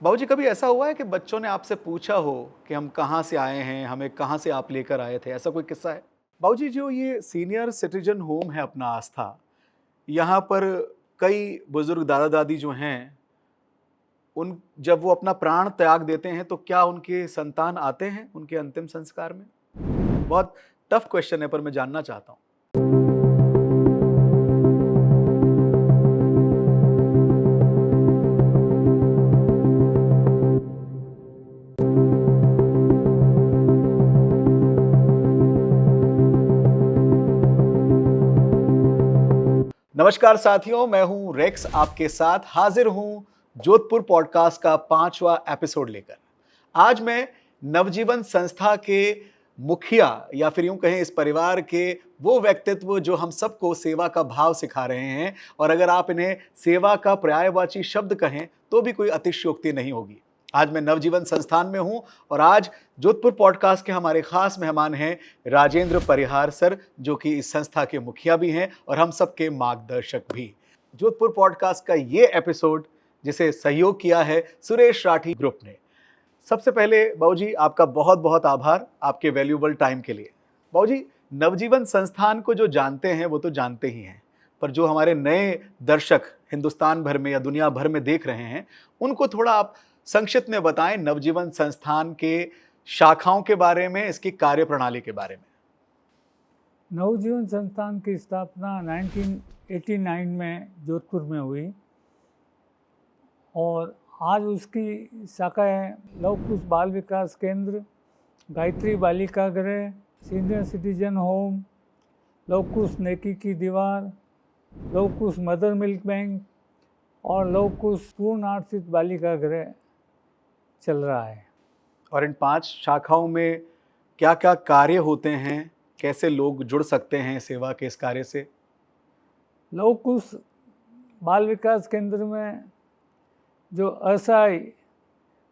बाबूजी कभी ऐसा हुआ है कि बच्चों ने आपसे पूछा हो कि हम कहाँ से आए हैं, हमें कहाँ से आप लेकर आए थे, ऐसा कोई किस्सा है? बाबूजी जो ये सीनियर सिटीजन होम है अपना आस्था, यहाँ पर कई बुजुर्ग दादा-दादी जो हैं, उन जब वो अपना प्राण त्याग देते हैं तो क्या उनके संतान आते हैं उनके अंतिम संस्कार में? बहुत टफ क्वेश्चन है पर मैं जानना चाहता हूँ। नमस्कार साथियों, मैं हूं रेक्स आपके साथ हाजिर हूं जोधपुर पॉडकास्ट का 5वां एपिसोड लेकर। आज मैं नवजीवन संस्था के मुखिया या फिर यूं कहें इस परिवार के वो व्यक्तित्व जो हम सबको सेवा का भाव सिखा रहे हैं, और अगर आप इन्हें सेवा का पर्यायवाची शब्द कहें तो भी कोई अतिशयोक्ति नहीं होगी। आज मैं नवजीवन संस्थान में हूं और आज जोधपुर पॉडकास्ट के हमारे खास मेहमान हैं राजेंद्र परिहार सर, जो कि इस संस्था के मुखिया भी हैं और हम सबके मार्गदर्शक भी। जोधपुर पॉडकास्ट का ये एपिसोड जिसे सहयोग किया है सुरेश राठी ग्रुप ने। सबसे पहले बाबूजी आपका बहुत बहुत आभार आपके वैल्यूएबल टाइम के लिए। बाबूजी, नवजीवन संस्थान को जो जानते हैं वो तो जानते ही हैं, पर जो हमारे नए दर्शक हिंदुस्तान भर में या दुनिया भर में देख रहे हैं, उनको थोड़ा आप संक्षिप्त में बताएं नवजीवन संस्थान के शाखाओं के बारे में, इसकी कार्यप्रणाली के बारे में। नवजीवन संस्थान की स्थापना 1989 में जोधपुर में हुई और आज उसकी शाखाएं लव कुश बाल विकास केंद्र, गायत्री बालिका गृह, सीनियर सिटीजन होम, लव कुश नेकी की दीवार, लव कुश मदर मिल्क बैंक और लव कुश पूर्ण आश्रित बालिका गृह चल रहा है। और इन 5 शाखाओं में क्या क्या कार्य होते हैं, कैसे लोग जुड़ सकते हैं सेवा के इस कार्य से? लव कुश बाल विकास केंद्र में जो असहाय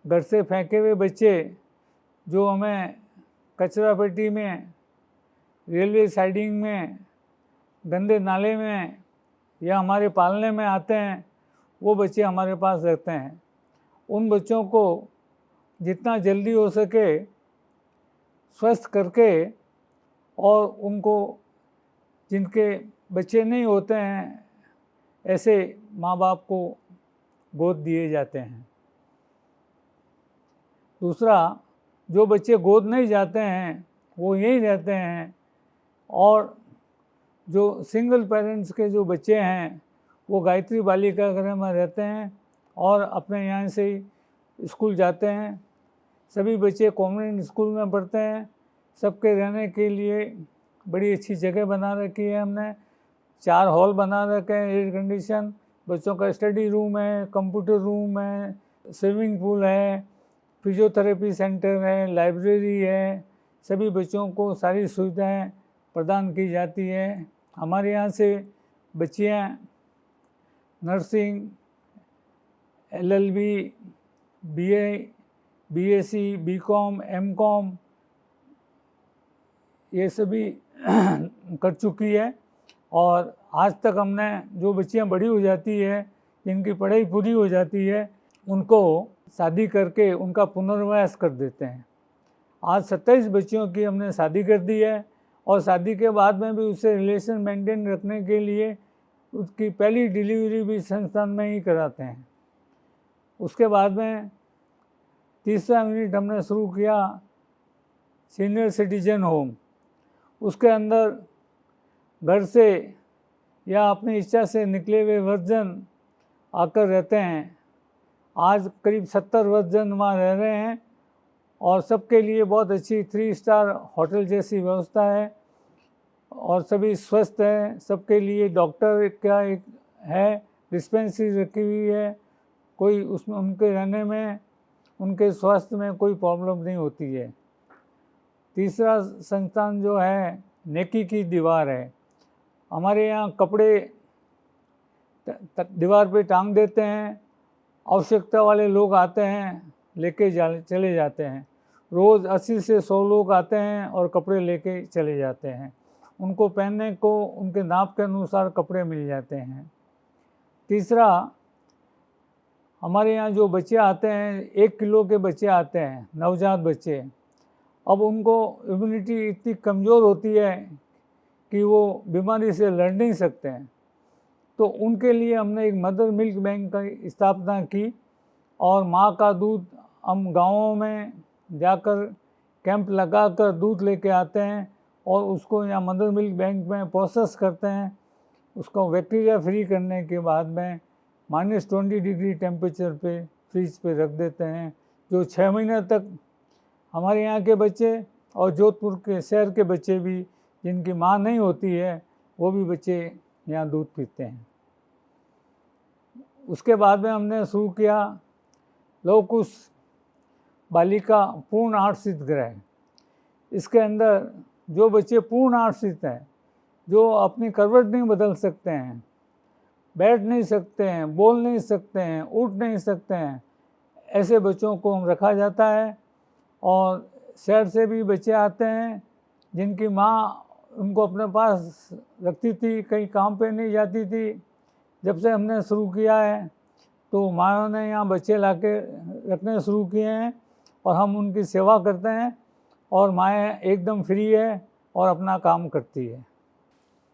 घर से फेंके हुए बच्चे जो हमें कचरा पेटी में, रेलवे साइडिंग में, गंदे नाले में या हमारे पालने में आते हैं, वो बच्चे हमारे पास रहते हैं। उन बच्चों को जितना जल्दी हो सके स्वस्थ करके और उनको, जिनके बच्चे नहीं होते हैं, ऐसे माँ बाप को गोद दिए जाते हैं। दूसरा, जो बच्चे गोद नहीं जाते हैं वो यहीं रहते हैं, और जो सिंगल पेरेंट्स के जो बच्चे हैं वो गायत्री बालिका गृह में रहते हैं और अपने यहाँ से ही स्कूल जाते हैं। सभी बच्चे कॉन्वेंट स्कूल में पढ़ते हैं। सबके रहने के लिए बड़ी अच्छी जगह बना रखी है हमने। 4 हॉल बना रखे हैं, एयर कंडीशन, बच्चों का स्टडी रूम है, कंप्यूटर रूम है, स्विमिंग पूल है, फिजियोथेरेपी सेंटर है, लाइब्रेरी है। सभी बच्चों को सारी सुविधाएं प्रदान की जाती है। हमारे यहाँ से बच्चियाँ nursing, LLB, BA, BSc, BCom, MCom ये सभी कर चुकी है। और आज तक हमने जो बच्चियां बड़ी हो जाती है, जिनकी पढ़ाई पूरी हो जाती है, उनको शादी करके उनका पुनर्वास कर देते हैं। आज 27 बच्चियों की हमने शादी कर दी है और शादी के बाद में भी उससे रिलेशन मेंटेन रखने के लिए उसकी पहली डिलीवरी भी संस्थान में ही कराते हैं। उसके बाद में तीसरा यूनिट हमने शुरू किया सीनियर सिटीजन होम। उसके अंदर घर से या अपनी इच्छा से निकले हुए वर्जन आकर रहते हैं। आज करीब 70 वर्जन वहाँ रह रहे हैं और सबके लिए बहुत अच्छी 3 स्टार होटल जैसी व्यवस्था है और सभी स्वस्थ हैं। सबके लिए डॉक्टर का एक है, डिस्पेंसरी रखी हुई है। कोई उसमें उनके रहने में, उनके स्वास्थ्य में कोई प्रॉब्लम नहीं होती है। तीसरा संस्थान जो है नेकी की दीवार है। हमारे यहाँ कपड़े दीवार पे टांग देते हैं, आवश्यकता वाले लोग आते हैं, लेके चले जाते हैं। रोज़ 80 से 100 लोग आते हैं और कपड़े लेके चले जाते हैं। उनको पहनने को उनके नाप के अनुसार कपड़े मिल जाते हैं। तीसरा, हमारे यहाँ जो बच्चे आते हैं, 1 किलो के बच्चे आते हैं, नवजात बच्चे। अब उनको इम्यूनिटी इतनी कमज़ोर होती है कि वो बीमारी से लड़ नहीं सकते हैं। तो उनके लिए हमने एक मदर मिल्क बैंक की स्थापना की और माँ का दूध हम गाँवों में जाकर कैंप लगाकर दूध लेके आते हैं और उसको यहाँ मदर मिल्क बैंक में प्रोसेस करते हैं। उसको बैक्टीरिया फ्री करने के बाद में -20 डिग्री टेम्परेचर पे फ्रिज पे रख देते हैं, जो 6 महीने तक हमारे यहाँ के बच्चे और जोधपुर के शहर के बच्चे भी, जिनकी माँ नहीं होती है, वो भी बच्चे यहाँ दूध पीते हैं। उसके बाद में हमने शुरू किया लौह कुश बालिका पूर्ण आर्थिक गृह। इसके अंदर जो बच्चे पूर्ण आर्थिक हैं, जो अपनी करवट नहीं बदल सकते हैं, बैठ नहीं सकते हैं, बोल नहीं सकते हैं, उठ नहीं सकते हैं, ऐसे बच्चों को हम रखा जाता है। और शहर से भी बच्चे आते हैं जिनकी माँ उनको अपने पास रखती थी, कहीं काम पे नहीं जाती थी। जब से हमने शुरू किया है तो माँओं ने यहाँ बच्चे लाके रखने शुरू किए हैं और हम उनकी सेवा करते हैं और माएँ एकदम फ्री है और अपना काम करती है।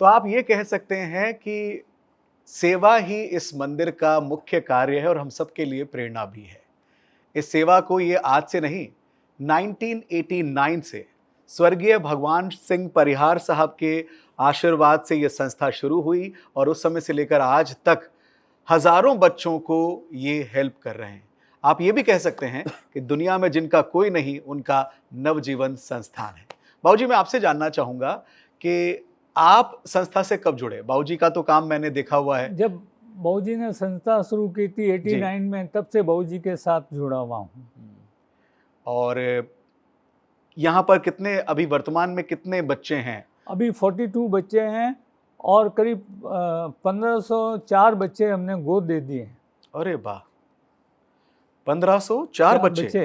तो आप ये कह सकते हैं कि सेवा ही इस मंदिर का मुख्य कार्य है और हम सबके लिए प्रेरणा भी है। इस सेवा को ये आज से नहीं, 1989 से स्वर्गीय भगवान सिंह परिहार साहब के आशीर्वाद से ये संस्था शुरू हुई और उस समय से लेकर आज तक हजारों बच्चों को ये हेल्प कर रहे हैं। आप ये भी कह सकते हैं कि दुनिया में जिनका कोई नहीं, उनका नवजीवन संस्थान है। बाबूजी, मैं आपसे जानना चाहूँगा कि आप संस्था से कब जुड़े? बाबूजी का तो काम मैंने देखा हुआ है। जब बाबूजी ने संस्था शुरू की थी 89 में, तब से बाबूजी के साथ जुड़ा हुआ हूँ। और यहाँ पर कितने, अभी वर्तमान में कितने बच्चे हैं? अभी 42 बच्चे हैं और करीब 1504 बच्चे हमने गोद दे दिए हैं। अरे वाह, 1504 बच्चे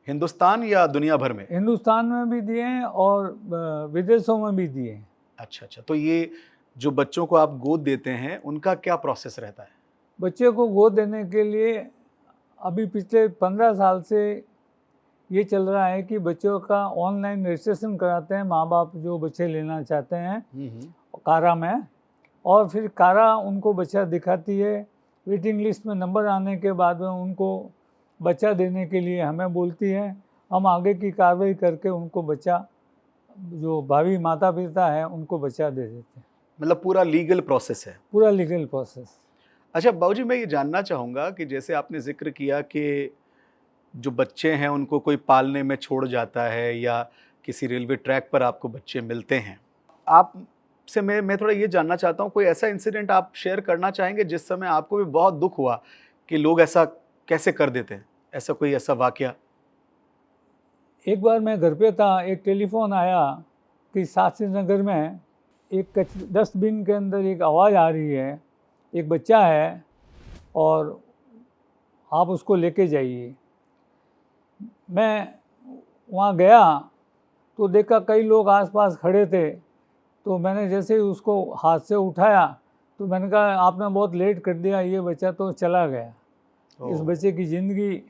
हिंदुस्तान या दुनिया भर में? हिंदुस्तान में भी दिए हैं और विदेशों में भी दिए हैं। अच्छा, तो ये जो बच्चों को आप गोद देते हैं, उनका क्या प्रोसेस रहता है? बच्चे को गोद देने के लिए अभी पिछले 15 साल से ये चल रहा है कि बच्चों का ऑनलाइन रजिस्ट्रेशन कराते हैं माँ बाप जो बच्चे लेना चाहते हैं कारा में, और फिर कारा उनको बच्चा दिखाती है। वेटिंग लिस्ट में नंबर आने के बाद में उनको बच्चा देने के लिए हमें बोलती है। हम आगे की कार्रवाई करके उनको बच्चा, जो भावी माता पिता है, उनको बच्चा दे देते हैं। मतलब पूरा लीगल प्रोसेस है? पूरा लीगल प्रोसेस। अच्छा बाबूजी, मैं ये जानना चाहूँगा कि जैसे आपने जिक्र किया कि जो बच्चे हैं उनको कोई पालने में छोड़ जाता है या किसी रेलवे ट्रैक पर आपको बच्चे मिलते हैं, आप से मैं थोड़ा ये जानना चाहता हूँ, कोई ऐसा इंसिडेंट आप शेयर करना चाहेंगे जिस समय आपको भी बहुत दुख हुआ कि लोग ऐसा कैसे कर देते हैं? ऐसा कोई ऐसा वाकया? एक बार मैं घर पे था, एक टेलीफोन आया कि शास्त्री नगर में एक डस्टबिन के अंदर एक आवाज़ आ रही है, एक बच्चा है और आप उसको लेके जाइए। मैं वहाँ गया तो देखा कई लोग आसपास खड़े थे, तो मैंने जैसे ही उसको हाथ से उठाया तो मैंने कहा आपने बहुत लेट कर दिया, ये बच्चा तो चला गया। इस बच्चे की ज़िंदगी,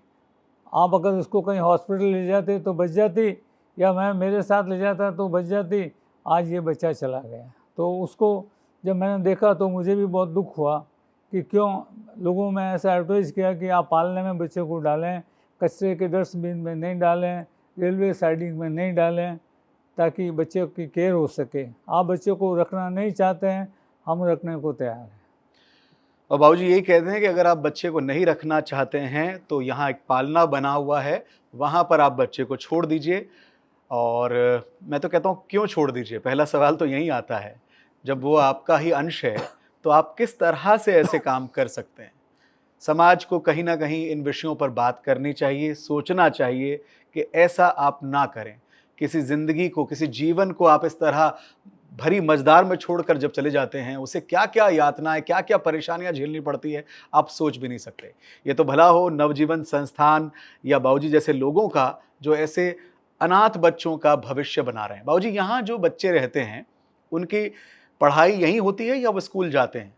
आप अगर उसको कहीं हॉस्पिटल ले जाते तो बच जाती, या मैं मेरे साथ ले जाता तो बच जाती। आज ये बच्चा चला गया। तो उसको जब मैंने देखा तो मुझे भी बहुत दुख हुआ कि क्यों लोगों में ऐसा एडवर्टाइज किया कि आप पालने में बच्चे को डालें, कचरे के डस्टबिन में नहीं डालें, रेलवे साइडिंग में नहीं डालें, ताकि बच्चे की केयर हो सके। आप बच्चे को रखना नहीं चाहते हैं, हम रखने को तैयार हैं। और बाबूजी यही कहते हैं कि अगर आप बच्चे को नहीं रखना चाहते हैं तो यहाँ एक पालना बना हुआ है, वहाँ पर आप बच्चे को छोड़ दीजिए। और मैं तो कहता हूँ क्यों छोड़ दीजिए, पहला सवाल तो यही आता है। जब वो आपका ही अंश है तो आप किस तरह से ऐसे काम कर सकते हैं? समाज को कहीं ना कहीं इन विषयों पर बात करनी चाहिए, सोचना चाहिए कि ऐसा आप ना करें। किसी ज़िंदगी को, किसी जीवन को आप इस तरह भरी मझधार में छोड़कर जब चले जाते हैं, उसे क्या क्या यातनाएं, क्या क्या परेशानियां झेलनी पड़ती है, आप सोच भी नहीं सकते। ये तो भला हो नवजीवन संस्थान या बाबूजी जैसे लोगों का जो ऐसे अनाथ बच्चों का भविष्य बना रहे हैं। बाबूजी, यहाँ जो बच्चे रहते हैं उनकी पढ़ाई यहीं होती है या वो स्कूल जाते हैं?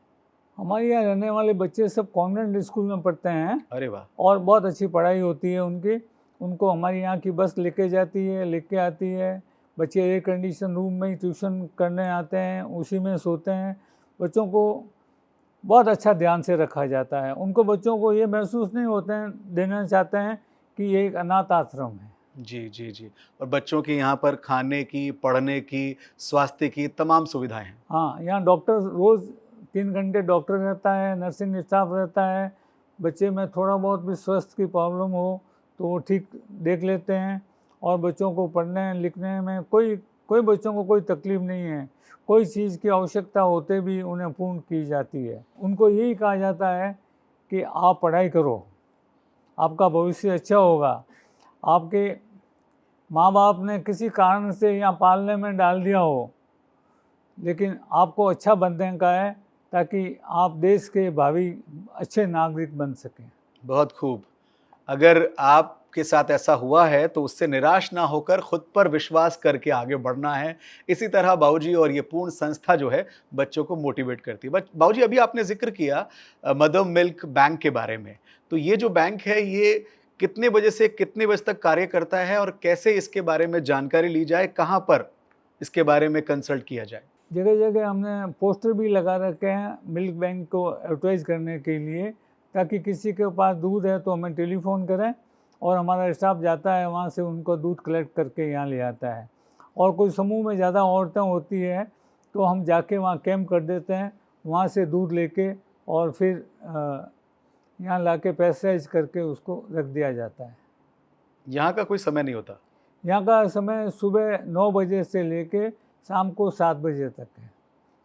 हमारे यहाँ रहने वाले बच्चे सब कॉन्वेंट स्कूल में पढ़ते हैं अरे वाह। और बहुत अच्छी पढ़ाई होती है उनकी। उनको हमारे यहाँ की बस लेके जाती है, लेके आती है। बच्चे एयर कंडीशन रूम में ही ट्यूशन करने आते हैं, उसी में सोते हैं। बच्चों को बहुत अच्छा ध्यान से रखा जाता है। उनको बच्चों को ये महसूस नहीं होते हैं, देना चाहते हैं कि ये एक अनाथ आश्रम है। जी जी जी। और बच्चों की यहाँ पर खाने की, पढ़ने की, स्वास्थ्य की तमाम सुविधाएं हैं। हाँ, यहाँ डॉक्टर रोज़ 3 घंटे डॉक्टर रहता है, नर्सिंग स्टाफ रहता है। बच्चे में थोड़ा बहुत भी स्वास्थ्य की प्रॉब्लम हो तो वो ठीक देख लेते हैं। और बच्चों को पढ़ने लिखने में कोई बच्चों को कोई तकलीफ़ नहीं है। कोई चीज़ की आवश्यकता होते भी उन्हें पूर्ण की जाती है। उनको यही कहा जाता है कि आप पढ़ाई करो, आपका भविष्य अच्छा होगा। आपके माँ बाप ने किसी कारण से यहाँ पालने में डाल दिया हो, लेकिन आपको अच्छा बनने का है ताकि आप देश के भावी अच्छे नागरिक बन सकें। बहुत खूब। अगर आपके साथ ऐसा हुआ है तो उससे निराश ना होकर खुद पर विश्वास करके आगे बढ़ना है। इसी तरह बाबूजी और ये पूर्ण संस्था जो है बच्चों को मोटिवेट करती है। बाबूजी, अभी आपने जिक्र किया मदर मिल्क बैंक के बारे में। तो ये जो बैंक है ये कितने बजे से कितने बजे तक कार्य करता है और कैसे इसके बारे में जानकारी ली जाए, कहाँ पर इसके बारे में कंसल्ट किया जाए? जगह जगह हमने पोस्टर भी लगा रखे हैं मिल्क बैंक को एडवर्टाइज करने के लिए, ताकि किसी के पास दूध है तो हमें टेलीफोन करें और हमारा स्टाफ जाता है वहाँ से उनको दूध कलेक्ट करके यहाँ ले आता है। और कोई समूह में ज़्यादा औरतें होती है तो हम जाके वहाँ कैंप कर देते हैं, वहाँ से दूध लेके और फिर यहाँ लाके पैस्चराइज करके उसको रख दिया जाता है। यहाँ का कोई समय नहीं होता? यहाँ का समय सुबह 9 बजे से लेके शाम को 7 बजे तक है,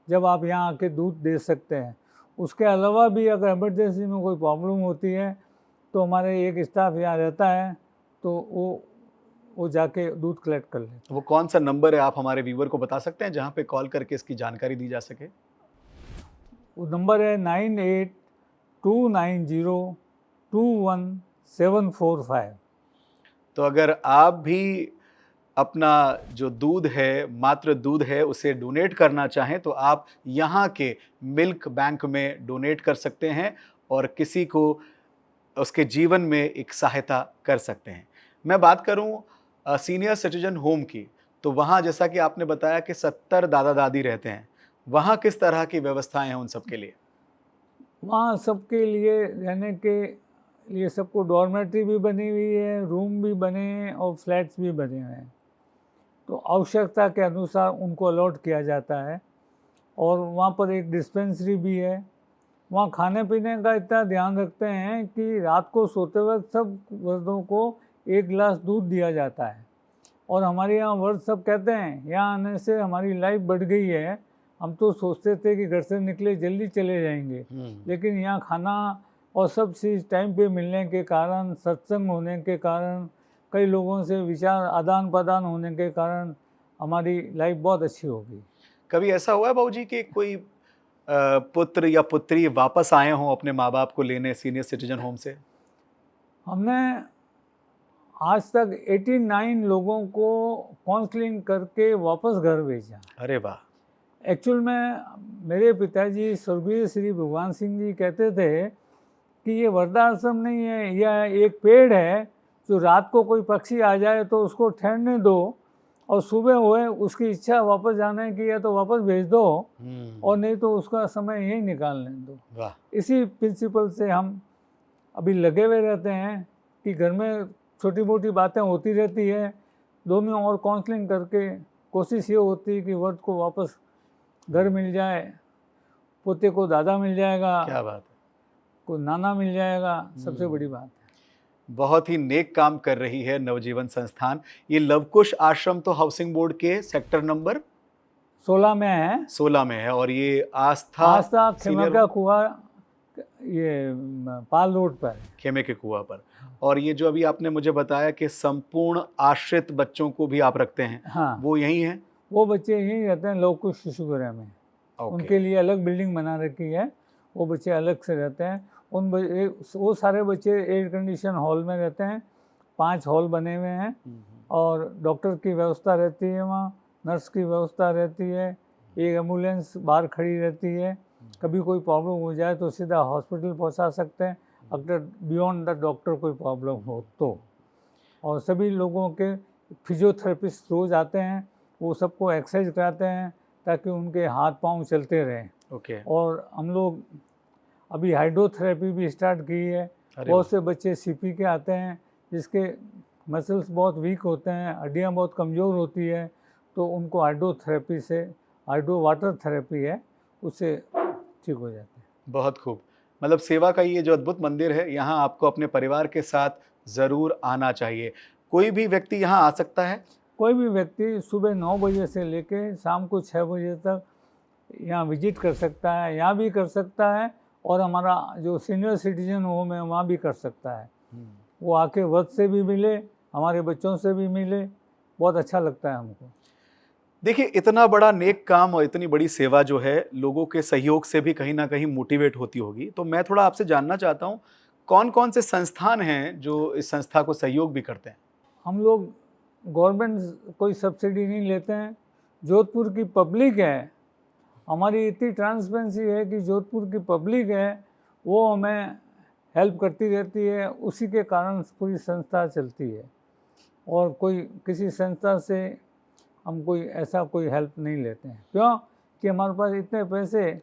जब आप यहाँ आके दूध दे सकते हैं। उसके अलावा भी अगर इमरजेंसी में कोई प्रॉब्लम होती है तो हमारे एक स्टाफ यहाँ रहता है, तो वो जाके दूध कलेक्ट कर लेते हैं। वो कौन सा नंबर है, आप हमारे व्यूवर को बता सकते हैं जहाँ पे कॉल करके इसकी जानकारी दी जा सके? वो नंबर है 9829021745। तो अगर आप भी अपना जो दूध है, मात्र दूध है, उसे डोनेट करना चाहें तो आप यहाँ के मिल्क बैंक में डोनेट कर सकते हैं और किसी को उसके जीवन में एक सहायता कर सकते हैं। मैं बात करूं सीनियर सिटीजन होम की, तो वहाँ जैसा कि आपने बताया कि 70 दादा दादी रहते हैं, वहाँ किस तरह की व्यवस्थाएं हैं उन सब के लिए? वहाँ सबके लिए रहने के लिए सबको डॉर्मेट्री भी बनी हुई है, रूम भी बने हैं और फ्लैट्स भी बने हुए हैं। तो आवश्यकता के अनुसार उनको अलॉट किया जाता है। और वहाँ पर एक डिस्पेंसरी भी है। वहाँ खाने पीने का इतना ध्यान रखते हैं कि रात को सोते वक्त सब वर्दों को 1 गिलास दूध दिया जाता है। और हमारे यहाँ वर्द सब कहते हैं यहाँ आने से हमारी लाइफ बढ़ गई है। हम तो सोचते थे कि घर से निकले जल्दी चले जाएंगे, लेकिन यहाँ खाना और सब चीज़ टाइम पे मिलने के कारण, सत्संग होने के कारण, कई लोगों से विचार आदान प्रदान होने के कारण हमारी लाइफ बहुत अच्छी हो गई। कभी ऐसा हुआ है बाबूजी कि कोई पुत्र या पुत्री वापस आए हों अपने माँ बाप को लेने सीनियर सिटीजन होम से? हमने आज तक 89 लोगों को काउंसलिंग करके वापस घर भेजा। अरे वाह। एक्चुअल में मेरे पिताजी स्वर्गीय श्री भगवान सिंह जी कहते थे कि ये वृद्धाश्रम नहीं है, यह एक पेड़ है जो रात को कोई पक्षी आ जाए तो उसको ठहरने दो और सुबह हुए उसकी इच्छा वापस जाने की है तो वापस भेज दो और नहीं तो उसका समय यहीं निकालने दो। वाह। इसी प्रिंसिपल से हम अभी लगे हुए रहते हैं कि घर में छोटी मोटी बातें होती रहती है, दोनों और काउंसलिंग करके कोशिश ये होती है कि वर्द को वापस घर मिल जाए, पोते को दादा मिल जाएगा, क्या बात है, को नाना मिल जाएगा, सबसे बड़ी बात है। बहुत ही नेक काम कर रही है नवजीवन संस्थान। ये लवकुश आश्रम तो हाउसिंग बोर्ड के सेक्टर नंबर 16 में है। 16 में है और ये आस्था खेमे का कुआं, ये पाल रोड पर, खेमे के कुआं पर। और ये जो अभी आपने मुझे बताया कि संपूर्ण आश्रित बच्चों को भी आप रखते हैं, हाँ, वो यही हैं? वो बच्चे यहीं रहते हैं लवकुश शिशु गृह में। उनके लिए अलग बिल्डिंग बना रखी है, वो बच्चे अलग से रहते हैं। वो सारे बच्चे एयर कंडीशन हॉल में रहते हैं, 5 हॉल बने हुए हैं और डॉक्टर की व्यवस्था रहती है, वहाँ नर्स की व्यवस्था रहती है, एक एम्बुलेंस बाहर खड़ी रहती है कभी कोई प्रॉब्लम हो जाए तो सीधा हॉस्पिटल पहुंचा सकते हैं, अगर बियॉन्ड द डॉक्टर कोई प्रॉब्लम हो तो। और सभी लोगों के फिजियोथेरेपिस्ट रोज़ आते हैं, वो सबको एक्सरसाइज कराते हैं ताकि उनके हाथ पांव चलते रहें। ओके। और हम लोग अभी हाइड्रोथेरेपी भी स्टार्ट की है। अरे बहुत से बच्चे सीपी के आते हैं जिसके मसल्स बहुत वीक होते हैं, हड्डियां बहुत कमज़ोर होती है, तो उनको हाइड्रोथेरेपी से, हाइड्रो वाटर थेरेपी है, उससे ठीक हो जाते हैं। बहुत खूब। मतलब सेवा का ये जो अद्भुत मंदिर है, यहाँ आपको अपने परिवार के साथ ज़रूर आना चाहिए। कोई भी व्यक्ति यहाँ आ सकता है? कोई भी व्यक्ति सुबह 9 बजे से लेके शाम को 6 बजे तक यहाँ विजिट कर सकता है, यहाँ भी कर सकता है, और हमारा जो सीनियर सिटीजन होम है वहाँ भी कर सकता है। वो आके वक्त से भी मिले, हमारे बच्चों से भी मिले, बहुत अच्छा लगता है हमको। देखिए, इतना बड़ा नेक काम और इतनी बड़ी सेवा जो है, लोगों के सहयोग से भी कहीं न कहीं मोटिवेट होती होगी। तो मैं थोड़ा आपसे जानना चाहता हूँ, कौन-कौन से संस्थान हैं जो इस संस्था को सहयोग भी करते हैं? हम लोग गवर्नमेंट कोई सब्सिडी नहीं लेते हैं। जोधपुर की पब्लिक है, हमारी इतनी ट्रांसपेरेंसी है कि जोधपुर की पब्लिक है, वो हमें हेल्प करती रहती है, उसी के कारण पूरी संस्था चलती है। और कोई किसी संस्था से हम कोई ऐसा कोई हेल्प नहीं लेते हैं। क्यों कि हमारे पास इतने पैसे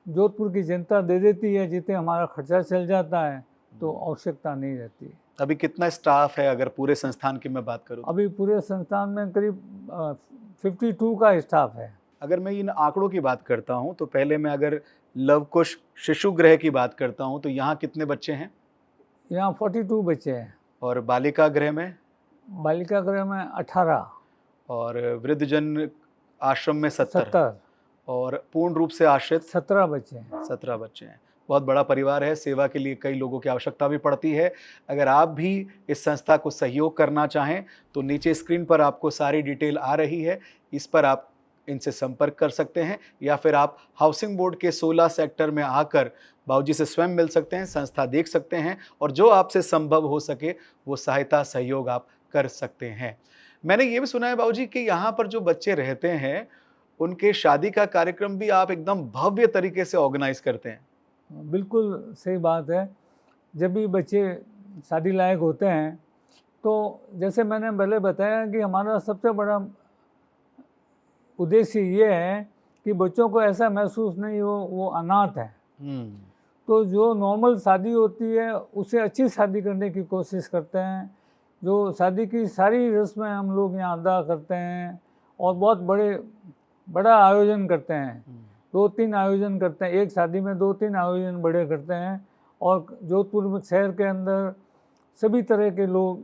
जोधपुर की जनता दे देती है, जितने हमारा खर्चा चल जाता है, तो आवश्यकता नहीं रहती है। अभी कितना स्टाफ है अगर पूरे संस्थान की मैं बात करूँ तो? अभी पूरे संस्थान में करीब 52 का स्टाफ है। अगर मैं इन आंकड़ों की बात करता हूँ, तो पहले मैं अगर लवकुश शिशु गृह की बात करता हूँ, तो यहाँ कितने बच्चे हैं? यहाँ 42 बच्चे हैं। और बालिका गृह में? बालिका गृह में 18। और वृद्धजन आश्रम में 70। 70। और पूर्ण रूप से आश्रित 17 बच्चे हैं। 17 बच्चे हैं। बहुत बड़ा परिवार है। सेवा के लिए कई लोगों की आवश्यकता भी पड़ती है। अगर आप भी इस संस्था को सहयोग करना चाहें, तो नीचे स्क्रीन पर आपको सारी डिटेल आ रही है, इस पर आप इनसे संपर्क कर सकते हैं, या फिर आप हाउसिंग बोर्ड के 16 सेक्टर में आकर बाबूजी से स्वयं मिल सकते हैं, संस्था देख सकते हैं, और जो आपसे संभव हो सके वो सहायता सहयोग आप कर सकते हैं। मैंने ये भी सुना है बाबूजी कि यहाँ पर जो बच्चे रहते हैं, उनके शादी का कार्यक्रम भी आप एकदम भव्य तरीके से ऑर्गेनाइज करते हैं। बिल्कुल सही बात है। जब भी बच्चे शादी लायक होते हैं, तो जैसे मैंने पहले बताया कि हमारा सबसे बड़ा उद्देश्य ये है कि बच्चों को ऐसा महसूस नहीं हो वो अनाथ है। तो जो नॉर्मल शादी होती है उससे अच्छी शादी करने की कोशिश करते हैं। जो शादी की सारी रस्में हम लोग यहाँ अदा करते हैं, और बहुत बड़ा आयोजन करते हैं। 2-3 आयोजन करते हैं, एक शादी में 2-3 आयोजन बड़े करते हैं। और जोधपुर में शहर के अंदर सभी तरह के लोग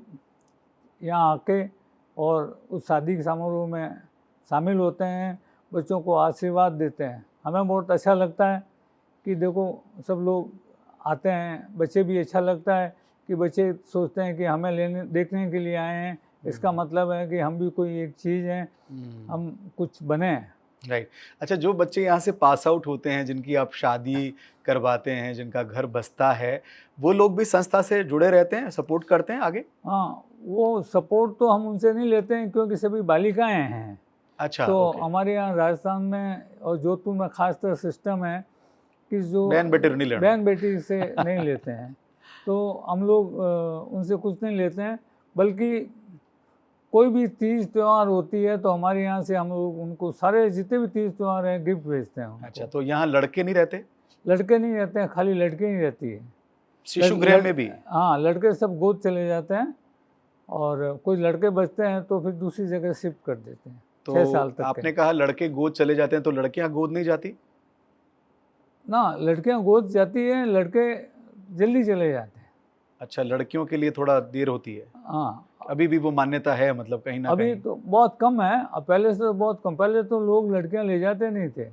यहाँ आके और उस शादी के समारोह में शामिल होते हैं, बच्चों को आशीर्वाद देते हैं। हमें बहुत अच्छा लगता है कि देखो सब लोग आते हैं, बच्चे भी अच्छा लगता है कि बच्चे सोचते हैं कि हमें देखने के लिए आए हैं, इसका मतलब है कि हम भी कोई एक चीज़ हैं, हम कुछ बने। राइट। अच्छा, जो बच्चे यहाँ से पास आउट होते हैं, जिनकी आप शादी करवाते हैं, जिनका घर बसता है, वो लोग भी संस्था से जुड़े रहते हैं, सपोर्ट करते हैं आगे? हाँ, वो सपोर्ट तो हम उनसे नहीं लेते हैं क्योंकि सभी बालिकाएं हैं। अच्छा, तो ओके। हमारे यहाँ राजस्थान में और जोधपुर में खास तरह सिस्टम है कि जो बहन बेटी नहीं लेना। बहन बेटी से नहीं लेते हैं, तो हम लोग उनसे कुछ नहीं लेते हैं। बल्कि कोई भी तीज त्यौहार होती है तो हमारे यहाँ से हम लोग उनको सारे जितने भी तीज त्यौहार हैं गिफ्ट भेजते हैं उनको। अच्छा, तो यहाँ लड़के नहीं रहते? लड़के नहीं रहते हैं, खाली लड़के ही रहती है। शिशु गृह में भी? हाँ, लड़के सब गोद चले जाते हैं, और कुछ लड़के बचते हैं तो फिर दूसरी जगह शिफ्ट कर देते हैं। तो 6 साल तक आपने कहा लड़के गोद चले जाते हैं, तो लड़कियां गोद नहीं जाती? ना, लड़कियां गोद जाती हैं, लड़के जल्दी चले जाते हैं। अच्छा, लड़कियों के लिए थोड़ा देर होती है। हाँ, अभी भी वो मान्यता है, मतलब कहीं ना अभी कहीं? तो बहुत कम है, अब पहले से तो बहुत कम। पहले तो लोग लड़कियां ले जाते नहीं थे।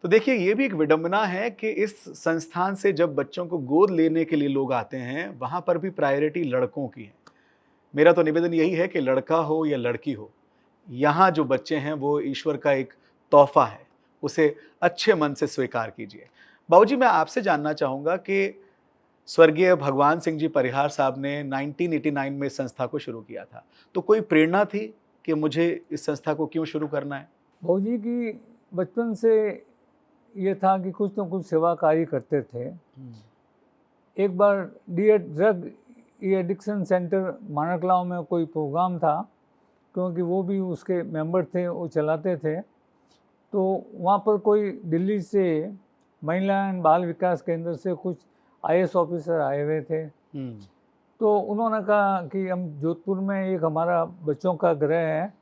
तो देखिए, ये भी एक विडंबना है कि इस संस्थान से जब बच्चों को गोद लेने के लिए लोग आते हैं, वहां पर भी प्रायोरिटी लड़कों की है। मेरा तो निवेदन यही है कि लड़का हो या लड़की हो, यहाँ जो बच्चे हैं वो ईश्वर का एक तोहफा है, उसे अच्छे मन से स्वीकार कीजिए। बाबूजी, मैं आपसे जानना चाहूँगा कि स्वर्गीय भगवान सिंह जी परिहार साहब ने 1989 में इस संस्था को शुरू किया था, तो कोई प्रेरणा थी कि मुझे इस संस्था को क्यों शुरू करना है? भाऊजी की बचपन से ये था कि कुछ न कुछ सेवा कार्य करते थे। एक बार ड्रग एडिक्शन सेंटर मानकलाव में कोई प्रोग्राम था, क्योंकि वो भी उसके मेंबर थे, वो चलाते थे। तो वहाँ पर कोई दिल्ली से महिला एंड बाल विकास केंद्र से कुछ IAS ऑफिसर आए हुए थे। तो उन्होंने कहा कि हम जोधपुर में एक हमारा बच्चों का गृह है,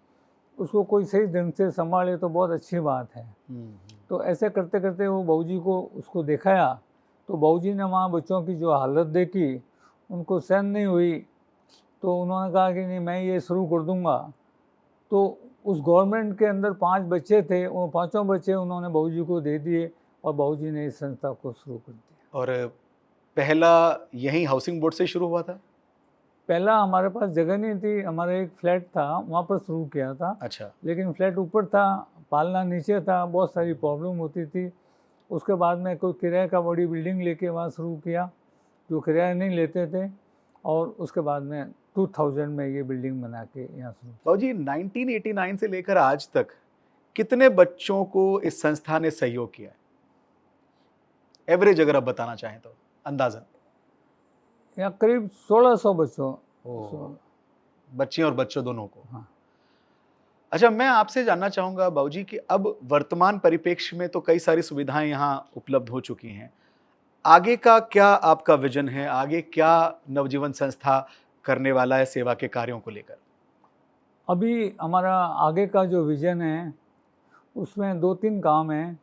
उसको कोई सही ढंग से संभाले तो बहुत अच्छी बात है। तो ऐसे करते करते वो बहूजी को उसको दिखाया, तो बहूजी ने वहाँ बच्चों की जो हालत देखी, उनको सहन नहीं हुई, तो उन्होंने कहा कि नहीं, मैं ये शुरू कर दूँगा। तो उस गवर्नमेंट के अंदर 5 बच्चे थे, वो 5 बच्चे उन्होंने बहूजी को दे दिए और बहूजी ने इस संस्था को शुरू कर दिया। और पहला यहीं हाउसिंग बोर्ड से शुरू हुआ था? पहला हमारे पास जगह नहीं थी, हमारा एक फ्लैट था, वहाँ पर शुरू किया था। अच्छा। लेकिन फ्लैट ऊपर था, पालना नीचे था, बहुत सारी प्रॉब्लम होती थी। उसके बाद में कोई किराए का बड़ी बिल्डिंग लेके वहाँ शुरू किया, जो किराया नहीं लेते थे, और उसके बाद में 2000 में ये बिल्डिंग बना के यहाँ शुरू। बाबूजी, 1989 से लेकर आज तक कितने बच्चों को इस संस्था ने सहयोग किया है? एवरेज अगर आप बताना चाहें तो अंदाजन। यहाँ करीब 1600 बच्चों। बच्चियों और बच्चों दोनों को। हाँ। अच्छा, मैं आपसे जानना चाहूँगा बाबूजी कि अब वर्तमान परिप्रेक्ष्य में तो कई सारी सुविधाएं यहाँ उपलब्ध हो चुकी हैं। आगे का क्या आपका विजन है? आगे क्या नवजीवन संस्था करने वाला है सेवा के कार्यों को लेकर? अभी हमारा आगे का जो विजन है उसमें 2-3 काम हैं।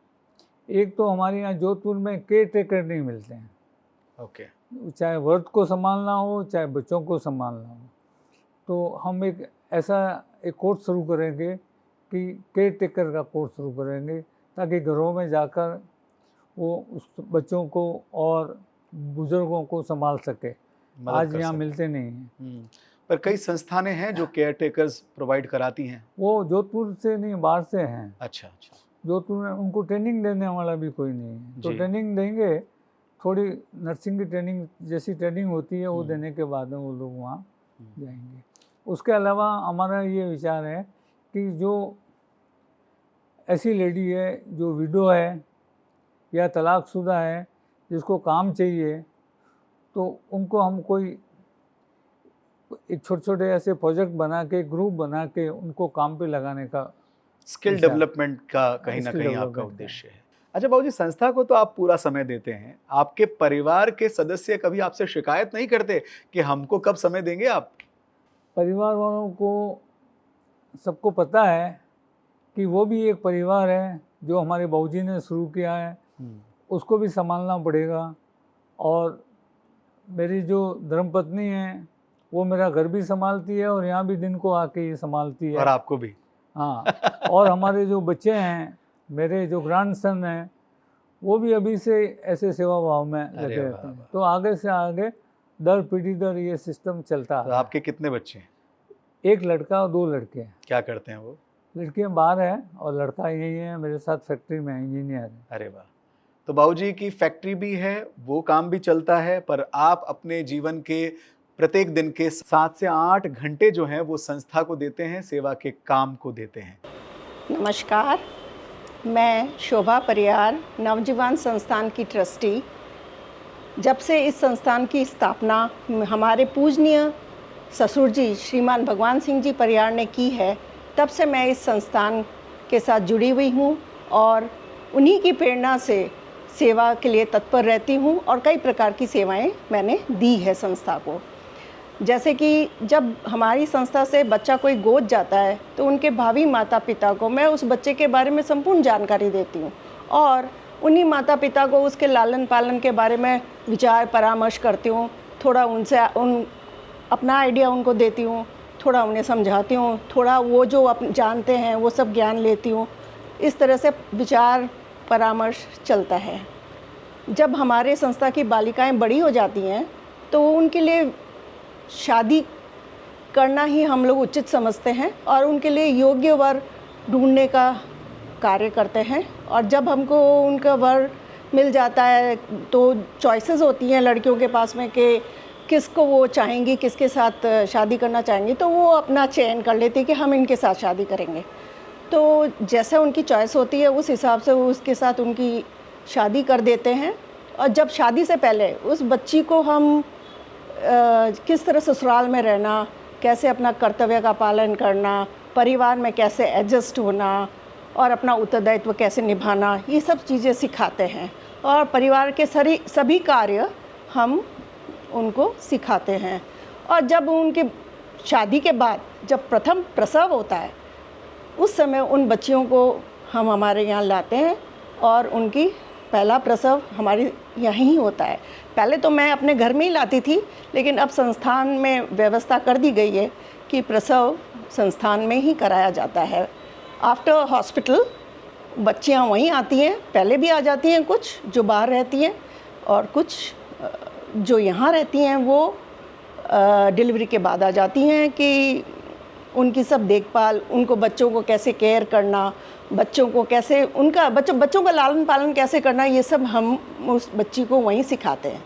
एक तो हमारे यहाँ जोधपुर में केयर टेकर नहीं मिलते हैं। ओके। चाहे वर्क को संभालना हो, चाहे बच्चों को संभालना हो। तो हम एक ऐसा एक कोर्स शुरू करेंगे कि केयर टेकर का कोर्स शुरू करेंगे, ताकि घरों में जाकर वो उस बच्चों को और बुजुर्गों को संभाल सके। आज यहाँ मिलते नहीं हैं। पर कई संस्थानें हैं जो केयर टेकर्स प्रोवाइड कराती हैं। वो जोधपुर से नहीं, बाहर से हैं। अच्छा अच्छा। जोधपुर में उनको ट्रेनिंग देने वाला भी कोई नहीं है। तो ट्रेनिंग देंगे, थोड़ी नर्सिंग की ट्रेनिंग जैसी ट्रेनिंग होती है वो देने के बाद में वो लोग वहाँ जाएंगे। उसके अलावा हमारा ये विचार है कि जो ऐसी लेडी है जो विडो है या तलाकशुदा है, जिसको काम चाहिए, तो उनको हम कोई एक छोटे ऐसे प्रोजेक्ट बना के, ग्रुप बना के उनको काम पे लगाने का, स्किल डेवलपमेंट का कहीं ना कहीं आपका उद्देश्य है। अच्छा बाबूजी, संस्था को तो आप पूरा समय देते हैं, आपके परिवार के सदस्य कभी आपसे शिकायत नहीं करते कि हमको कब समय देंगे आप? परिवार वालों को सबको पता है कि वो भी एक परिवार है जो हमारे बाबूजी ने शुरू किया है, उसको भी संभालना पड़ेगा। और मेरी जो धर्मपत्नी है वो मेरा घर भी संभालती है और यहाँ भी दिन को आके ये संभालती है। और आपको भी? हाँ। और हमारे जो बच्चे हैं, मेरे जो ग्रैंडसन हैं, वो भी अभी से ऐसे सेवा भाव में लगे रहते हैं। तो आगे से आगे दर पीढ़ी दर ये सिस्टम चलता है। तो आपके कितने बच्चे हैं? एक लड़का और 2 लड़के हैं। क्या करते हैं वो? लड़कियाँ बाहर है और लड़का यही है, मेरे साथ फैक्ट्री में इंजीनियर है। अरे वाह। तो बाबूजी की फैक्ट्री भी है, वो काम भी चलता है, पर आप अपने जीवन के प्रत्येक दिन के 7 से 8 घंटे जो हैं वो संस्था को देते हैं, सेवा के काम को देते हैं। नमस्कार, मैं शोभा परियार, नवजीवन संस्थान की ट्रस्टी। जब से इस संस्थान की स्थापना हमारे पूजनीय ससुर जी श्रीमान भगवान सिंह जी परियार ने की है, तब से मैं इस संस्थान के साथ जुड़ी हुई हूँ और उन्हीं की प्रेरणा से सेवा के लिए तत्पर रहती हूँ और कई प्रकार की सेवाएं मैंने दी है संस्था को। जैसे कि जब हमारी संस्था से बच्चा कोई गोद जाता है तो उनके भावी माता पिता को मैं उस बच्चे के बारे में संपूर्ण जानकारी देती हूँ और उन्हीं माता पिता को उसके लालन पालन के बारे में विचार परामर्श करती हूँ। थोड़ा उनसे अपना आइडिया उनको देती हूँ, थोड़ा उन्हें समझाती हूँ, थोड़ा वो जो जानते हैं वो सब ज्ञान लेती हूँ। इस तरह से विचार परामर्श चलता है। जब हमारे संस्था की बालिकाएं बड़ी हो जाती हैं तो उनके लिए शादी करना ही हम लोग उचित समझते हैं और उनके लिए योग्य वर ढूंढने का कार्य करते हैं। और जब हमको उनका वर मिल जाता है तो चॉइसेस होती हैं लड़कियों के पास में कि किसको वो चाहेंगी, किसके साथ शादी करना चाहेंगी, तो वो अपना चयन कर लेती है कि हम इनके साथ शादी करेंगे। तो जैसे उनकी चॉइस होती है उस हिसाब से उसके साथ उनकी शादी कर देते हैं, और जब शादी से पहले उस बच्ची को हम किस तरह ससुराल में रहना, कैसे अपना कर्तव्य का पालन करना, परिवार में कैसे एडजस्ट होना और अपना उत्तरदायित्व कैसे निभाना, ये सब चीज़ें सिखाते हैं। और परिवार के सभी कार्य हम उनको सिखाते हैं। और जब उनके शादी के बाद जब प्रथम प्रसव होता है, उस समय उन बच्चियों को हम हमारे यहाँ लाते हैं और उनकी पहला प्रसव हमारे यहाँ ही होता है। पहले तो मैं अपने घर में ही लाती थी, लेकिन अब संस्थान में व्यवस्था कर दी गई है कि प्रसव संस्थान में ही कराया जाता है। आफ्टर हॉस्पिटल बच्चियाँ वहीं आती हैं, पहले भी आ जाती हैं कुछ जो बाहर रहती हैं, और कुछ जो यहाँ रहती हैं वो डिलीवरी के बाद आ जाती हैं कि उनकी सब देखभाल, उनको बच्चों को कैसे केयर करना, बच्चों को कैसे उनका बच्चों का लालन पालन कैसे करना, ये सब हम उस बच्ची को वहीं सिखाते हैं।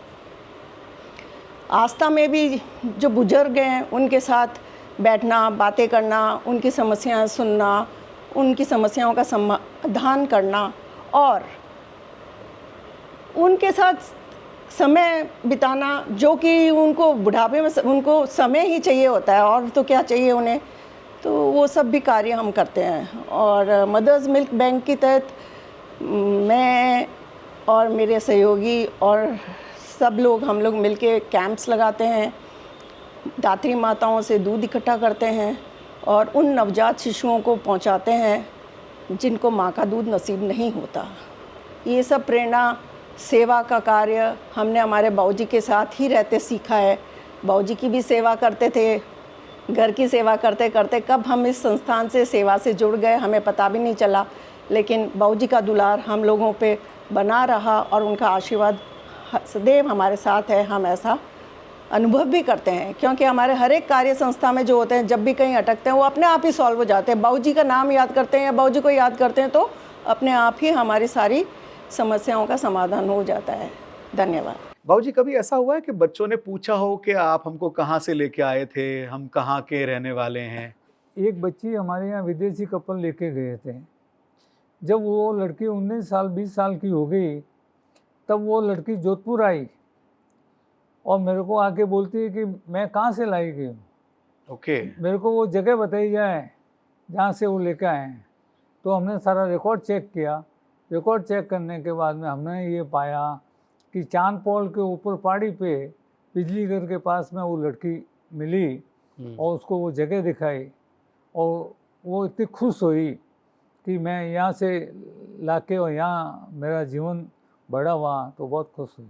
आस्था में भी जो बुजुर्ग हैं उनके साथ बैठना, बातें करना, उनकी समस्याएं सुनना, उनकी समस्याओं का समाधान करना और उनके साथ समय बिताना, जो कि उनको बुढ़ापे में उनको समय ही चाहिए होता है, और तो क्या चाहिए उन्हें, तो वो सब भी कार्य हम करते हैं। और मदर्स मिल्क बैंक के तहत मैं और मेरे सहयोगी और सब लोग, हम लोग मिलके कैंप्स लगाते हैं, दात्री माताओं से दूध इकट्ठा करते हैं और उन नवजात शिशुओं को पहुंचाते हैं जिनको माँ का दूध नसीब नहीं होता। ये सब प्रेरणा, सेवा का कार्य हमने हमारे बाबूजी के साथ ही रहते सीखा है। बाबूजी की भी सेवा करते थे, घर की सेवा करते करते कब हम इस संस्थान से सेवा से जुड़ गए हमें पता भी नहीं चला, लेकिन बाबूजी का दुलार हम लोगों पे बना रहा और उनका आशीर्वाद सदैव हमारे साथ है। हम ऐसा अनुभव भी करते हैं, क्योंकि हमारे हर एक कार्य संस्था में जो होते हैं, जब भी कहीं अटकते हैं वो अपने आप ही सॉल्व हो जाते हैं। बाबूजी का नाम याद करते हैं या बाबूजी को याद करते हैं तो अपने आप ही हमारी सारी समस्याओं का समाधान हो जाता है। धन्यवाद। बाबूजी, कभी ऐसा हुआ है कि बच्चों ने पूछा हो कि आप हमको कहाँ से लेके आए थे, हम कहाँ के रहने वाले हैं? एक बच्ची हमारे यहाँ विदेशी कपल लेके गए थे। जब वो लड़की 19 साल 20 साल की हो गई, तब वो लड़की जोधपुर आई और मेरे को आके बोलती है कि मैं कहाँ से लाई गई हूँ, ओके। मेरे को वो जगह बताई जाए जहाँ से वो लेकर आए हैं। तो हमने सारा रिकॉर्ड चेक किया। रिकॉर्ड चेक करने के बाद में हमने ये पाया कि चांद पोल के ऊपर पहाड़ी पे बिजली घर के पास में वो लड़की मिली और उसको वो जगह दिखाई और वो इतनी खुश हुई कि मैं यहाँ से लाके और यहाँ मेरा जीवन बड़ा हुआ, तो बहुत खुश हुई।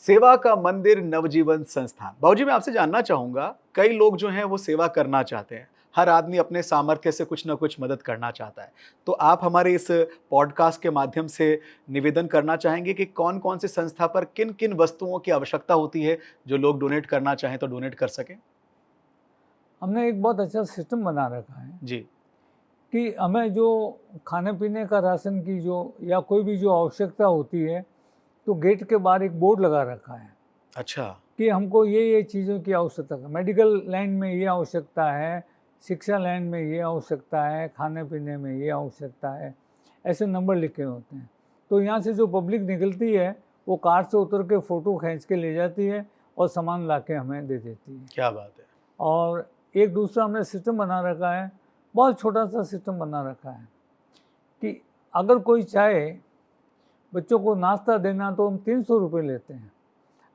सेवा का मंदिर नवजीवन संस्थान। बाबूजी, मैं आपसे जानना चाहूँगा, कई लोग जो हैं वो सेवा करना चाहते हैं, हर आदमी अपने सामर्थ्य से कुछ ना कुछ मदद करना चाहता है, तो आप हमारे इस पॉडकास्ट के माध्यम से निवेदन करना चाहेंगे कि कौन कौन सी संस्था पर किन किन वस्तुओं की आवश्यकता होती है जो लोग डोनेट करना चाहें तो डोनेट कर सकें? हमने एक बहुत अच्छा सिस्टम बना रखा है जी। कि हमें जो खाने पीने का राशन की जो या कोई भी जो आवश्यकता होती है, तो गेट के बाहर एक बोर्ड लगा रखा है। अच्छा। कि हमको ये चीज़ों की आवश्यकता है, मेडिकल लाइन में ये आवश्यकता है, शिक्षा लाइन में ये आवश्यकता है, खाने पीने में ये आवश्यकता है, ऐसे नंबर लिखे होते हैं। तो यहाँ से जो पब्लिक निकलती है वो कार से उतर के फ़ोटो खींच के ले जाती है और सामान ला के हमें दे देती है। क्या बात है। और एक दूसरा हमने सिस्टम बना रखा है, बहुत छोटा सा सिस्टम बना रखा है कि अगर कोई चाहे बच्चों को नाश्ता देना तो हम 300 रुपये लेते हैं।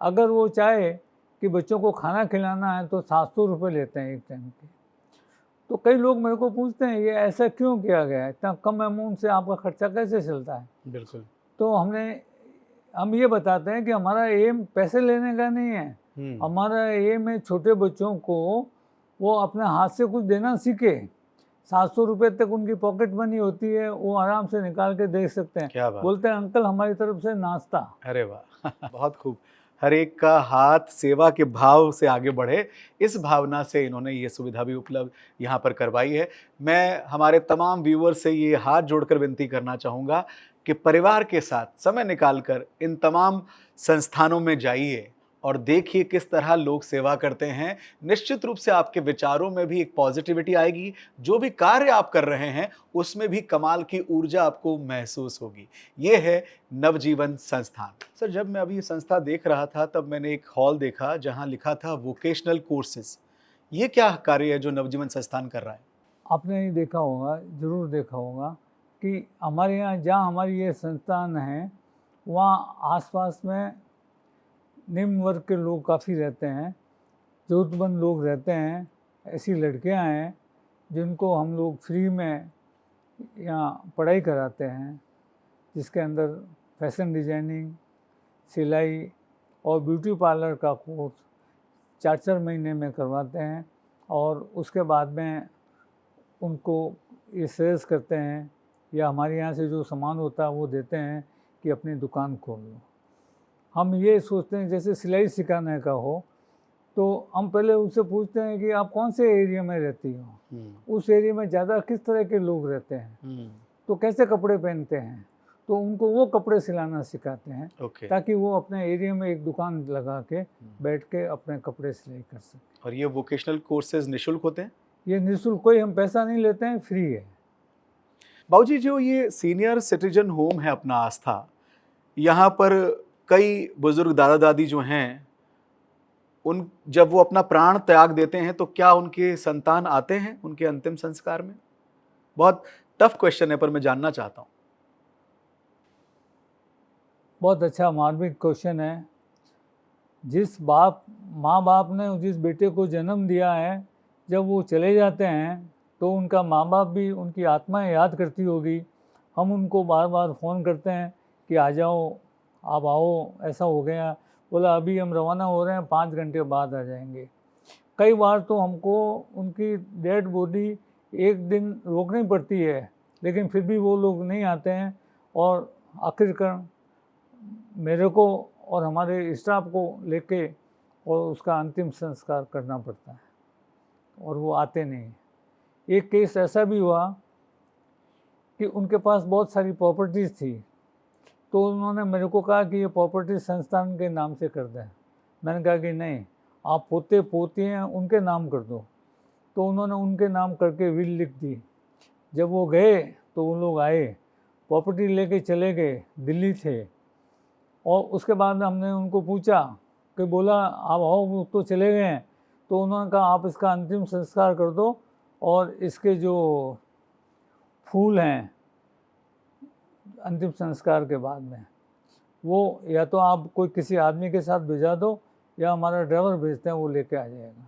अगर वो चाहे कि बच्चों को खाना खिलाना है तो 700 रुपये लेते हैं एक टाइम के। तो कई लोग मेरे को पूछते हैं ये ऐसा क्यों किया गया है, इतना कम अमाउंट से आपका खर्चा कैसे चलता है? बिल्कुल। तो हम ये बताते हैं कि हमारा एम पैसे लेने का नहीं है, हमारा एम है छोटे बच्चों को वो अपने हाथ से कुछ देना सीखे। 700 रुपये तक उनकी पॉकेट मनी होती है, वो आराम से निकाल के दे सकते हैं। क्या बात। बोलते हैं अंकल हमारी तरफ से नाश्ता। अरे वाह बहुत खूब। हर एक का हाथ सेवा के भाव से आगे बढ़े, इस भावना से इन्होंने ये सुविधा भी उपलब्ध यहाँ पर करवाई है। मैं हमारे तमाम व्यूअर से ये हाथ जोड़कर विनती करना चाहूँगा कि परिवार के साथ समय निकालकर इन तमाम संस्थानों में जाइए और देखिए किस तरह लोग सेवा करते हैं। निश्चित रूप से आपके विचारों में भी एक पॉजिटिविटी आएगी, जो भी कार्य आप कर रहे हैं उसमें भी कमाल की ऊर्जा आपको महसूस होगी। ये है नवजीवन संस्थान। सर, जब मैं अभी ये संस्था देख रहा था तब मैंने एक हॉल देखा जहां लिखा था वोकेशनल कोर्सेज। ये क्या कार्य है जो नवजीवन संस्थान कर रहा है? आपने ये देखा होगा, ज़रूर देखा होगा कि हमारे यहाँ जहाँ हमारी ये संस्थान है वहाँ आसपास में निम्न वर्ग के लोग काफ़ी रहते हैं, ज़रूरतमंद लोग रहते हैं। ऐसी लड़कियां हैं जिनको हम लोग फ्री में यहाँ पढ़ाई कराते हैं, जिसके अंदर फैशन डिज़ाइनिंग, सिलाई और ब्यूटी पार्लर का कोर्स 4-4 महीने में करवाते हैं और उसके बाद में उनको ये सजेस्ट करते हैं या हमारे यहाँ से जो सामान होता है वो देते हैं कि अपनी दुकान खोल लो। हम ये सोचते हैं जैसे सिलाई सिखाने का हो तो हम पहले उससे पूछते हैं कि आप कौन से एरिया में रहती हो, उस एरिया में ज़्यादा किस तरह के लोग रहते हैं, तो कैसे कपड़े पहनते हैं, तो उनको वो कपड़े सिलाना सिखाते हैं ताकि वो अपने एरिया में एक दुकान लगा के बैठ के अपने कपड़े सिलाई कर सकें। और ये वोकेशनल कोर्सेज निःशुल्क होते हैं? ये निःशुल्क, कोई हम पैसा नहीं लेते हैं, फ्री है। बाबूजी, जो ये सीनियर सिटीजन होम है अपना आस्था, यहाँ पर कई बुजुर्ग दादा दादी जो हैं उन जब वो अपना प्राण त्याग देते हैं तो क्या उनके संतान आते हैं उनके अंतिम संस्कार में? बहुत टफ क्वेश्चन है पर मैं जानना चाहता हूँ। बहुत अच्छा मार्मिक क्वेश्चन है। जिस माँ बाप ने जिस बेटे को जन्म दिया है, जब वो चले जाते हैं तो उनका माँ बाप भी उनकी आत्माएं याद करती होगी। हम उनको बार बार फ़ोन करते हैं कि आ जाओ, आप आओ, ऐसा हो गया। बोला अभी हम रवाना हो रहे हैं, 5 घंटे बाद आ जाएंगे। कई बार तो हमको उनकी डेड बॉडी एक दिन रोकनी पड़ती है, लेकिन फिर भी वो लोग नहीं आते हैं और आखिरकार मेरे को और हमारे स्टाफ को लेके और उसका अंतिम संस्कार करना पड़ता है और वो आते नहीं। एक केस ऐसा भी हुआ कि उनके पास बहुत सारी प्रॉपर्टीज़ थी, तो उन्होंने मेरे को कहा कि ये प्रॉपर्टी संस्थान के नाम से कर दें। मैंने कहा कि नहीं, आप पोते पोतियाँ उनके नाम कर दो। तो उन्होंने उनके नाम करके विल लिख दी। जब वो गए तो उन लोग आए, प्रॉपर्टी लेके चले गए, दिल्ली थे। और उसके बाद हमने उनको पूछा कि बोला आप आओ, वो तो चले गए हैं। तो उन्होंने कहा आप इसका अंतिम संस्कार कर दो और इसके जो फूल हैं अंतिम संस्कार के बाद में, वो या तो आप कोई किसी आदमी के साथ भिजा दो या हमारा ड्राइवर भेजते हैं, वो लेके आ जाएगा।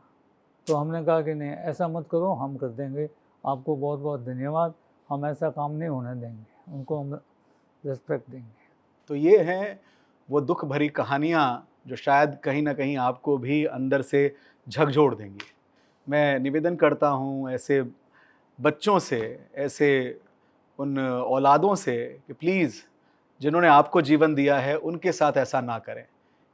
तो हमने कहा कि नहीं, ऐसा मत करो, हम कर देंगे, आपको बहुत बहुत धन्यवाद, हम ऐसा काम नहीं होने देंगे, उनको हम रिस्पेक्ट देंगे। तो ये हैं वो दुख भरी कहानियाँ जो शायद कहीं ना कहीं आपको भी अंदर से झकझोर देंगी। मैं निवेदन करता हूँ ऐसे बच्चों से, ऐसे उन औलादों से कि प्लीज़ जिन्होंने आपको जीवन दिया है उनके साथ ऐसा ना करें।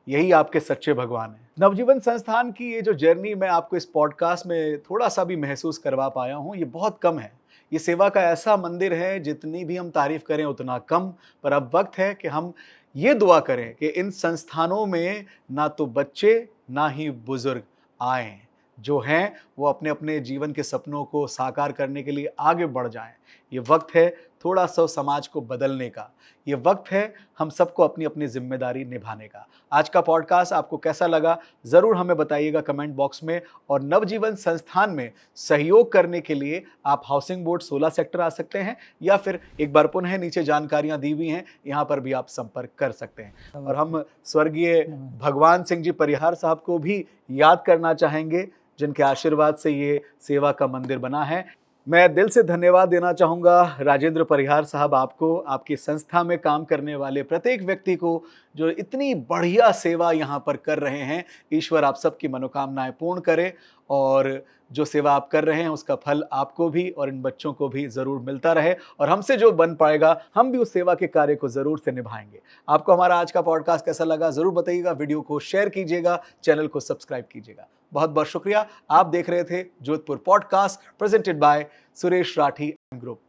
यही आपके सच्चे भगवान हैं। नवजीवन संस्थान की ये जो जर्नी मैं आपको इस पॉडकास्ट में थोड़ा सा भी महसूस करवा पाया हूँ, ये बहुत कम है। ये सेवा का ऐसा मंदिर है, जितनी भी हम तारीफ करें उतना कम। पर अब वक्त है कि हम ये दुआ करें कि इन संस्थानों में ना तो बच्चे ना ही बुजुर्ग आएं, जो हैं वो अपने अपने जीवन के सपनों को साकार करने के लिए आगे बढ़ जाएं। ये वक्त है थोड़ा सा समाज को बदलने का। ये वक्त है हम सबको अपनी अपनी जिम्मेदारी निभाने का। आज का पॉडकास्ट आपको कैसा लगा ज़रूर हमें बताइएगा कमेंट बॉक्स में। और नवजीवन संस्थान में सहयोग करने के लिए आप हाउसिंग बोर्ड 16 सेक्टर आ सकते हैं, या फिर एक बार पुनः नीचे जानकारियां दी हुई हैं, यहाँ पर भी आप संपर्क कर सकते हैं। और हम स्वर्गीय भगवान सिंह जी परिहार साहब को भी याद करना चाहेंगे, जिनके आशीर्वाद से ये सेवा का मंदिर बना है। मैं दिल से धन्यवाद देना चाहूँगा राजेंद्र परिहार साहब आपको, आपकी संस्था में काम करने वाले प्रत्येक व्यक्ति को जो इतनी बढ़िया सेवा यहाँ पर कर रहे हैं। ईश्वर आप सबकी मनोकामनाएं पूर्ण करे और जो सेवा आप कर रहे हैं उसका फल आपको भी और इन बच्चों को भी ज़रूर मिलता रहे। और हमसे जो बन पाएगा हम भी उस सेवा के कार्य को ज़रूर से निभाएंगे। आपको हमारा आज का पॉडकास्ट कैसा लगा ज़रूर बताइएगा, वीडियो को शेयर कीजिएगा, चैनल को सब्सक्राइब कीजिएगा। बहुत बहुत शुक्रिया। आप देख रहे थे Jodhpur podcast presented by Suresh Rathi group.